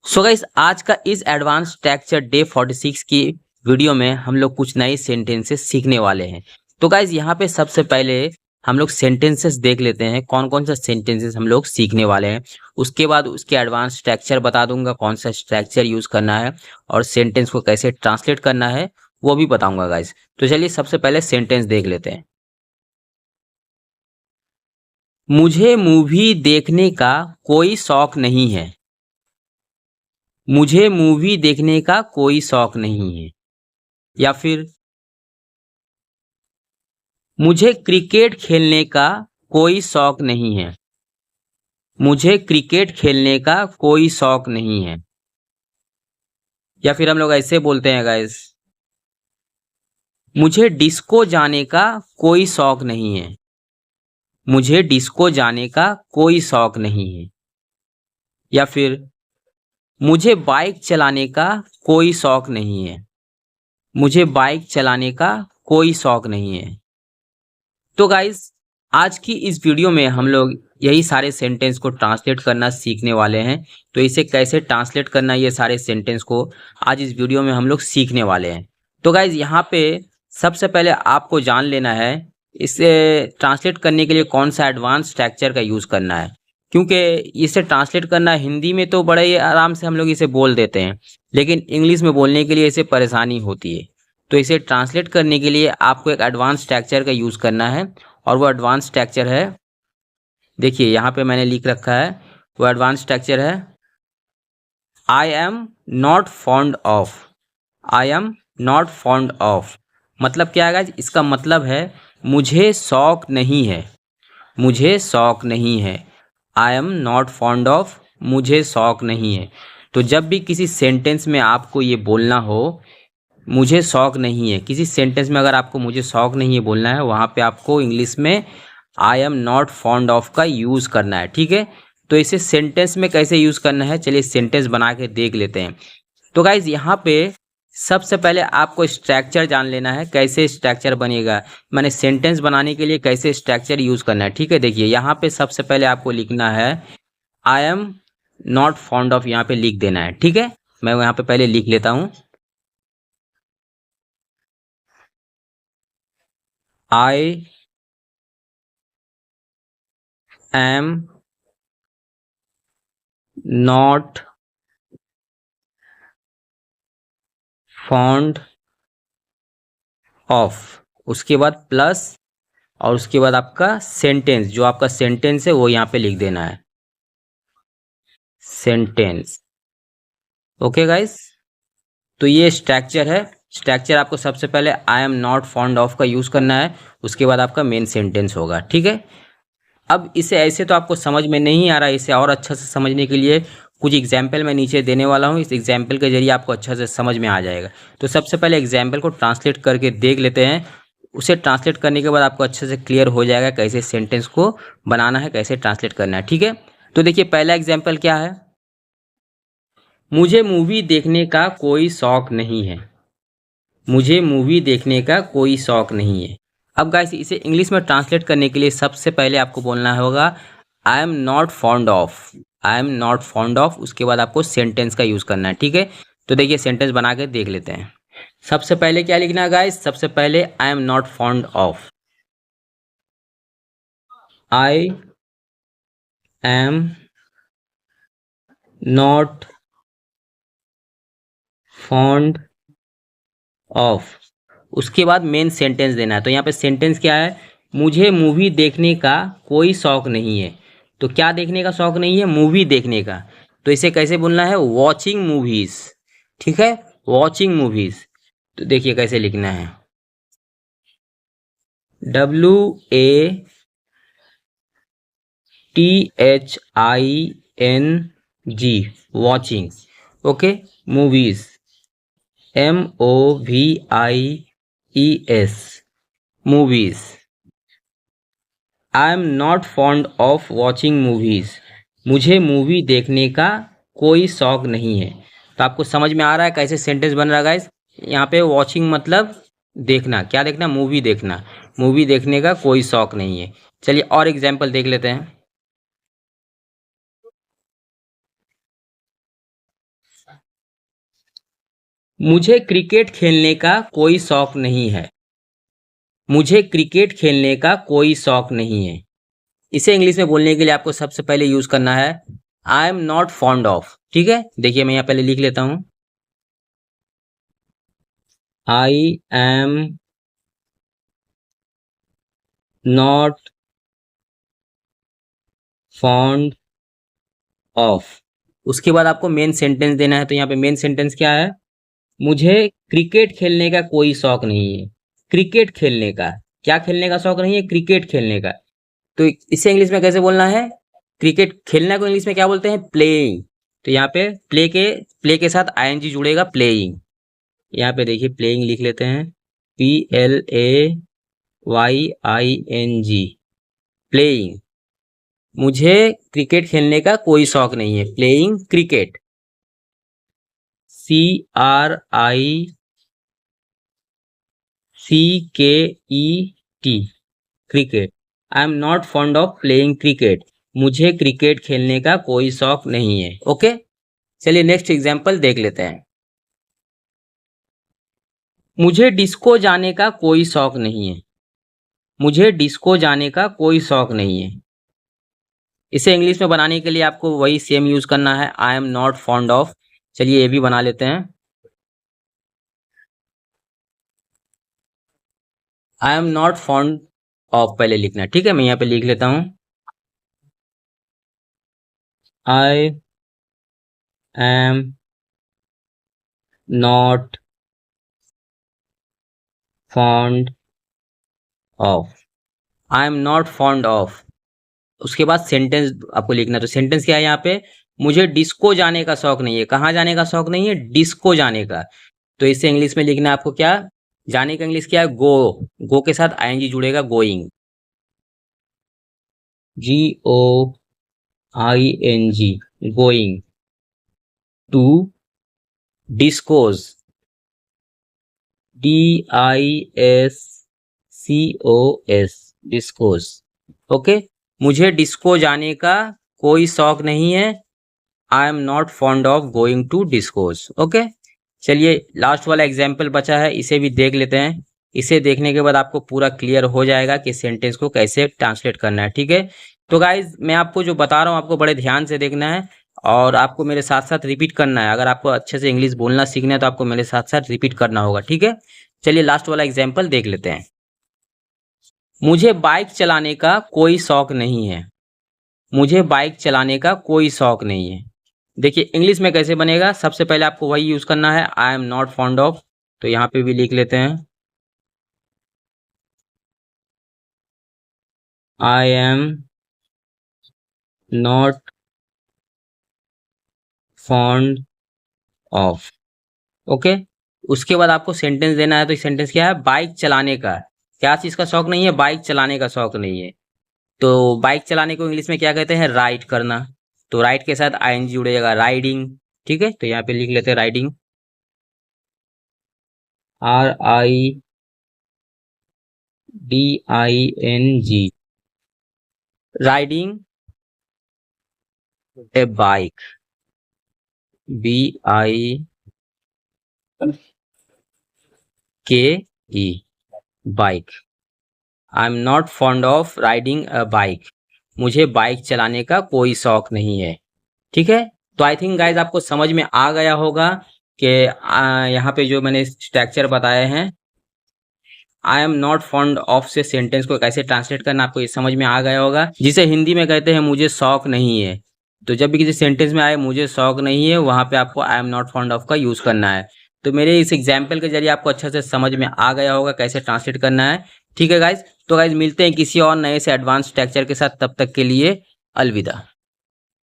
So guys आज का इस एडवांस स्ट्रक्चर डे 46 की वीडियो में हम लोग कुछ नए सेंटेंसेस सीखने वाले हैं। तो गाइस यहाँ पे सबसे पहले हम लोग सेंटेंसेस देख लेते हैं कौन कौन सा सेंटेंसेस हम लोग सीखने वाले हैं। उसके बाद उसके एडवांस स्ट्रक्चर बता दूंगा, कौन सा स्ट्रक्चर यूज करना है और सेंटेंस को कैसे ट्रांसलेट करना है वो भी बताऊंगा गाइस। तो चलिए सबसे पहले सेंटेंस देख लेते हैं। मुझे मूवी देखने का कोई शौक नहीं है। मुझे मूवी देखने का कोई शौक नहीं है। या फिर मुझे क्रिकेट खेलने का कोई शौक नहीं है। मुझे क्रिकेट खेलने का कोई शौक नहीं है। या फिर हम लोग ऐसे बोलते हैं गाइस, मुझे डिस्को जाने का कोई शौक नहीं है। मुझे डिस्को जाने का कोई शौक नहीं है। या फिर मुझे बाइक चलाने का कोई शौक नहीं है। मुझे बाइक चलाने का कोई शौक नहीं है। तो गाइस आज की इस वीडियो में हम लोग यही सारे सेंटेंस को ट्रांसलेट करना सीखने वाले हैं। तो इसे कैसे ट्रांसलेट करना, ये सारे सेंटेंस को आज इस वीडियो में हम लोग सीखने वाले हैं। तो गाइस यहाँ पे सबसे पहले आपको जान लेना है इसे ट्रांसलेट करने के लिए कौन सा एडवांस स्ट्रक्चर का यूज़ करना है। क्योंकि इसे ट्रांसलेट करना हिंदी में तो बड़े ही आराम से हम लोग इसे बोल देते हैं, लेकिन इंग्लिश में बोलने के लिए इसे परेशानी होती है। तो इसे ट्रांसलेट करने के लिए आपको एक एडवांस स्ट्रक्चर का यूज़ करना है और वो एडवांस स्ट्रक्चर है, देखिए यहाँ पे मैंने लिख रखा है, वो एडवांस स्ट्रक्चर है I am not fond of. I am not fond of मतलब क्या है गाइस? इसका मतलब है मुझे शौक नहीं है। मुझे शौक नहीं है। I am not fond of, मुझे शौक नहीं है। तो जब भी किसी सेंटेंस में आपको ये बोलना हो मुझे शौक नहीं है, किसी सेंटेंस में अगर आपको मुझे शौक नहीं है बोलना है, वहाँ पे आपको इंग्लिश में आई एम नॉट फॉन्ड ऑफ का यूज़ करना है। ठीक है, तो इसे सेंटेंस में कैसे यूज़ करना है चलिए सेंटेंस बना के देख लेते हैं। तो गाइज यहाँ पे सबसे पहले आपको स्ट्रक्चर जान लेना है, कैसे स्ट्रक्चर बनेगा, मैंने सेंटेंस बनाने के लिए कैसे स्ट्रक्चर यूज़ करना है। ठीक है, देखिए यहाँ पे सबसे पहले आपको लिखना है I am not fond of, यहाँ पे लिख देना है। ठीक है, मैं यहाँ पे पहले लिख लेता हूँ आई एम नॉट फॉन्ड ऑफ, उसके बाद प्लस और उसके बाद आपका सेंटेंस, जो आपका सेंटेंस है वो यहाँ पे लिख देना है, सेंटेंस। ओके गाइस, तो ये स्ट्रक्चर है। स्ट्रक्चर आपको सबसे पहले आई एम नॉट फॉन्ड ऑफ का यूज़ करना है, उसके बाद आपका मेन सेंटेंस होगा। ठीक है, अब इसे ऐसे तो आपको समझ में नहीं आ रहा है, इसे और अच्छा से समझने के लिए कुछ एग्जाम्पल मैं नीचे देने वाला हूँ, इस एग्जाम्पल के जरिए आपको अच्छा से समझ में आ जाएगा। तो सबसे पहले एग्जाम्पल को ट्रांसलेट करके देख लेते हैं। उसे ट्रांसलेट करने के बाद आपको अच्छे से क्लियर हो जाएगा कैसे सेंटेंस को बनाना है, कैसे ट्रांसलेट करना है। ठीक है, तो देखिए पहला एग्जाम्पल क्या है, मुझे मूवी देखने का कोई शौक नहीं है। मुझे मूवी देखने का कोई शौक नहीं है। अब गाइस इसे इंग्लिश में ट्रांसलेट करने के लिए सबसे पहले आपको बोलना होगा आई am not fond of. I am not fond of, उसके बाद आपको सेंटेंस का यूज़ करना है। ठीक है, तो देखिए सेंटेंस बना के देख लेते हैं। सबसे पहले क्या लिखना है गाइस, सबसे पहले आई am not fond of. I am not fond of, उसके बाद मेन सेंटेंस देना है। तो यहाँ पे सेंटेंस क्या है, मुझे मूवी देखने का कोई शौक नहीं है। तो क्या देखने का शौक नहीं है, मूवी देखने का। तो इसे कैसे बोलना है, वॉचिंग मूवीज। ठीक है, वॉचिंग मूवीज। तो देखिए कैसे लिखना है, WATHING, watching. Okay, movies, MOVIES, movies. I am not fond of watching movies, मुझे मूवी देखने का कोई शौक नहीं है। तो आपको समझ में आ रहा है कैसे सेंटेंस बन रहा है गाइस। यहाँ पे वॉचिंग मतलब देखना, क्या देखना, मूवी देखना। मूवी देखने का कोई शौक नहीं है। चलिए और एग्जाम्पल देख लेते हैं। मुझे क्रिकेट खेलने का कोई शौक नहीं है। मुझे क्रिकेट खेलने का कोई शौक नहीं है। इसे इंग्लिश में बोलने के लिए आपको सबसे पहले यूज करना है I am not fond of. ठीक है, देखिए मैं यहाँ पहले लिख लेता हूं, आई एम नॉट फॉन्ड ऑफ। उसके बाद आपको मेन सेंटेंस देना है। तो यहाँ पे मेन सेंटेंस क्या है, मुझे क्रिकेट खेलने का कोई शौक नहीं है। क्रिकेट खेलने का, क्या खेलने का शौक नहीं है, क्रिकेट खेलने का। तो इसे इंग्लिश में कैसे बोलना है, क्रिकेट खेलना को इंग्लिश में क्या बोलते हैं, प्लेइंग। तो यहाँ पे प्ले के साथ आईएनजी जुड़ेगा, प्लेइंग। यहाँ पे देखिए प्लेइंग लिख लेते हैं, PLAYING, प्लेइंग। मुझे क्रिकेट खेलने का कोई शौक नहीं है, playing cricket, CRICKET, cricket. I am not fond of playing cricket. मुझे क्रिकेट खेलने का कोई शौक नहीं है। ओके, चलिए नेक्स्ट एग्जाम्पल देख लेते हैं। मुझे डिस्को जाने का कोई शौक नहीं है। मुझे डिस्को जाने का कोई शौक नहीं है। इसे इंग्लिश में बनाने के लिए आपको वही सेम यूज करना है, I am not fond of. चलिए ये भी बना लेते हैं, आई एम नॉट फॉन्ड ऑफ पहले लिखना है। ठीक है, मैं यहाँ पे लिख लेता हूं, आई am not fond of. I am not fond of. उसके बाद सेंटेंस आपको लिखना। तो सेंटेंस क्या है यहाँ पे, मुझे डिस्को जाने का शौक नहीं है। कहाँ जाने का शौक नहीं है, डिस्को जाने का। तो इसे इंग्लिश में लिखना है आपको, क्या जाने का इंग्लिश क्या है, गो के साथ आईएनजी जुड़ेगा, going, GOING, going to discos, DISCOS, discos. Okay, मुझे डिस्को जाने का कोई शौक नहीं है, I am not fond of going to discos. Okay, चलिए लास्ट वाला एग्जाम्पल बचा है, इसे भी देख लेते हैं। इसे देखने के बाद आपको पूरा क्लियर हो जाएगा कि सेंटेंस को कैसे ट्रांसलेट करना है। ठीक है, तो गाइज मैं आपको जो बता रहा हूँ आपको बड़े ध्यान से देखना है और आपको मेरे साथ साथ रिपीट करना है। अगर आपको अच्छे से इंग्लिश बोलना सीखना है तो आपको मेरे साथ साथ रिपीट करना होगा। ठीक है, चलिए लास्ट वाला एग्जाम्पल देख लेते हैं। मुझे बाइक चलाने का कोई शौक नहीं है। मुझे बाइक चलाने का कोई शौक नहीं है। देखिए इंग्लिश में कैसे बनेगा, सबसे पहले आपको वही यूज करना है, I am not fond of. तो यहाँ पे भी लिख लेते हैं, आई am not fond of. Okay, उसके बाद आपको सेंटेंस देना है। तो सेंटेंस क्या है, बाइक चलाने का, क्या चीज का शौक नहीं है, बाइक चलाने का शौक नहीं है। तो बाइक चलाने को इंग्लिश में क्या कहते हैं, राइड करना। तो राइड के साथ आईएनजी जुड़ेगा, राइडिंग। ठीक है, तो यहाँ पे लिख लेते हैं riding, RIDING, riding A bike, BIKE, bike. I am not fond of riding a bike. मुझे बाइक चलाने का कोई शौक नहीं है। ठीक है, तो आई थिंक गाइज आपको समझ में आ गया होगा कि यहाँ पे जो मैंने स्ट्रक्चर बताए हैं, आई एम नॉट फॉन्ड ऑफ से सेंटेंस को कैसे ट्रांसलेट करना आपको ये समझ में आ गया होगा, जिसे हिंदी में कहते हैं मुझे शौक नहीं है। तो जब भी किसी सेंटेंस में आए मुझे शौक नहीं है, वहां पे आपको आई एम नॉट फॉन्ड ऑफ का यूज करना है। तो मेरे इस एग्जाम्पल के जरिए आपको अच्छे से समझ में आ गया होगा कैसे ट्रांसलेट करना है। ठीक है गाइज, तो गाइज मिलते हैं किसी और नए से एडवांस स्ट्रक्चर के साथ, तब तक के लिए अलविदा।